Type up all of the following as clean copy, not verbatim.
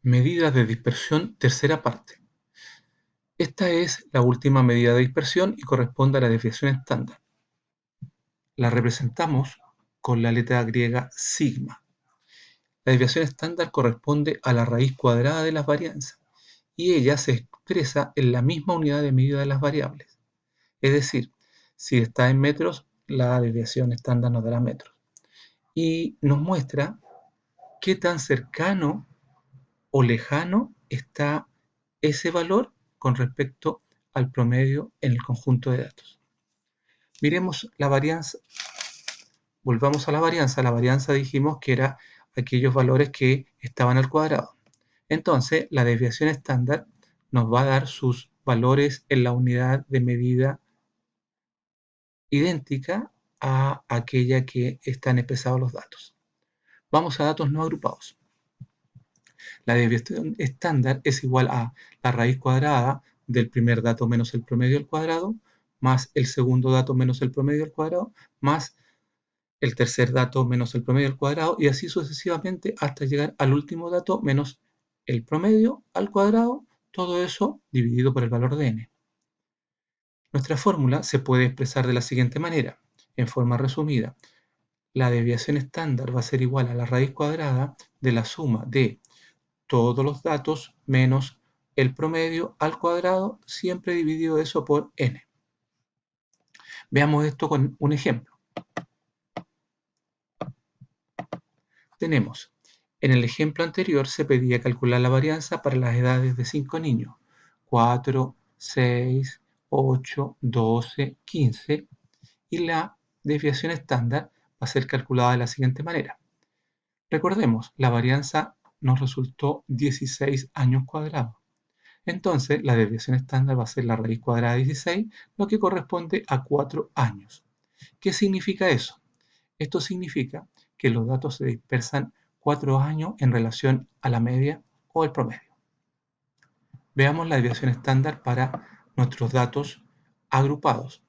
Medidas de dispersión, tercera parte. Esta es la última medida de dispersión y corresponde a la desviación estándar. La representamos con la letra griega sigma. La desviación estándar corresponde a la raíz cuadrada de las varianzas y ella se expresa en la misma unidad de medida de las variables. Es decir, si está en metros, la desviación estándar nos dará metros. Y nos muestra qué tan cercano o lejano está ese valor con respecto al promedio en el conjunto de datos. Miremos la varianza, volvamos a la varianza. La varianza dijimos que era aquellos valores que estaban al cuadrado. Entonces, la desviación estándar nos va a dar sus valores en la unidad de medida idéntica a aquella que están expresados los datos. Vamos a datos no agrupados. La desviación estándar es igual a la raíz cuadrada del primer dato menos el promedio al cuadrado, más el segundo dato menos el promedio al cuadrado, más el tercer dato menos el promedio al cuadrado, y así sucesivamente hasta llegar al último dato menos el promedio al cuadrado, todo eso dividido por el valor de n. Nuestra fórmula se puede expresar de la siguiente manera, en forma resumida. La desviación estándar va a ser igual a la raíz cuadrada de la suma de todos los datos menos el promedio al cuadrado, siempre dividido eso por n. Veamos esto con un ejemplo. Tenemos, en el ejemplo anterior se pedía calcular la varianza para las edades de 5 niños, 4, 6, 8, 12, 15, y la desviación estándar va a ser calculada de la siguiente manera. Recordemos, la varianza nos resultó 16 años cuadrados. Entonces, la desviación estándar va a ser la raíz cuadrada de 16, lo que corresponde a 4 años. ¿Qué significa eso? Esto significa que los datos se dispersan 4 años en relación a la media o el promedio. Veamos la desviación estándar para nuestros datos agrupados.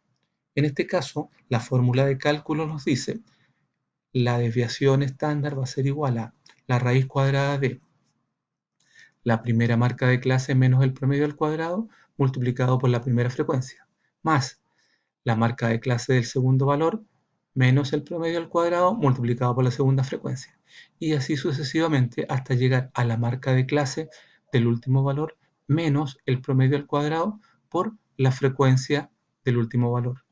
En este caso, la fórmula de cálculo nos dice la desviación estándar va a ser igual a la raíz cuadrada de la primera marca de clase menos el promedio al cuadrado multiplicado por la primera frecuencia, más la marca de clase del segundo valor menos el promedio al cuadrado multiplicado por la segunda frecuencia, y así sucesivamente hasta llegar a la marca de clase del último valor menos el promedio al cuadrado por la frecuencia del último valor.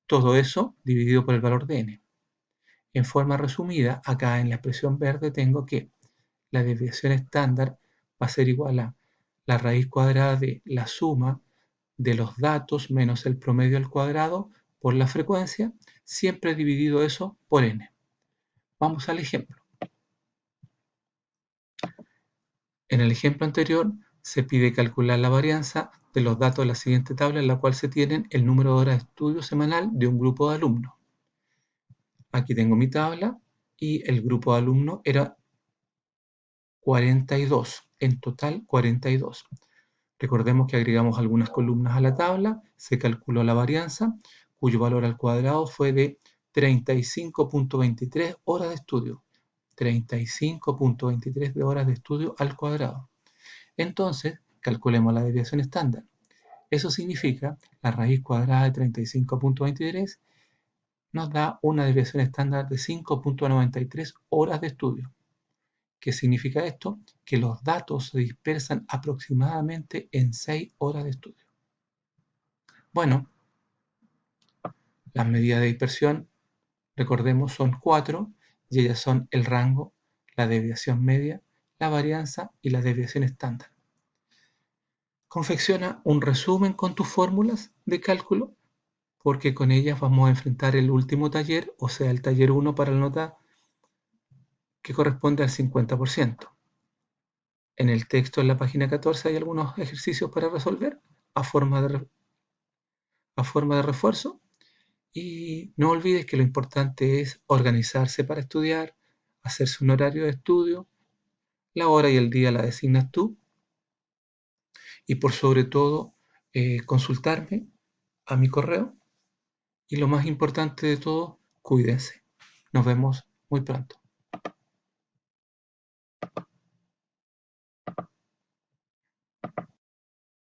Todo eso dividido por el valor de n. En forma resumida, acá en la expresión verde tengo que la desviación estándar va a ser igual a la raíz cuadrada de la suma de los datos menos el promedio al cuadrado por la frecuencia, siempre dividido eso por n. Vamos al ejemplo. En el ejemplo anterior se pide calcular la varianza de los datos de la siguiente tabla, en la cual se tienen el número de horas de estudio semanal de un grupo de alumnos. Aquí tengo mi tabla y el grupo de alumnos era 42, en total 42. Recordemos que agregamos algunas columnas a la tabla, se calculó la varianza, cuyo valor al cuadrado fue de 35.23 horas de estudio. 35.23 de horas de estudio al cuadrado. Entonces, calculemos la desviación estándar. Eso significa la raíz cuadrada de 35.23 nos da una desviación estándar de 5.93 horas de estudio. ¿Qué significa esto? Que los datos se dispersan aproximadamente en 6 horas de estudio. Bueno, las medidas de dispersión, recordemos, son 4 y ellas son el rango, la desviación media, la varianza y la desviación estándar. Confecciona un resumen con tus fórmulas de cálculo, porque con ellas vamos a enfrentar el último taller, o sea, el taller 1 para la nota que corresponde al 50%. En el texto en la página 14 hay algunos ejercicios para resolver a forma de refuerzo. Y no olvides que lo importante es organizarse para estudiar, hacerse un horario de estudio, la hora y el día la designas tú, y por sobre todo consultarme a mi correo, y lo más importante de todo, cuídense. Nos vemos muy pronto.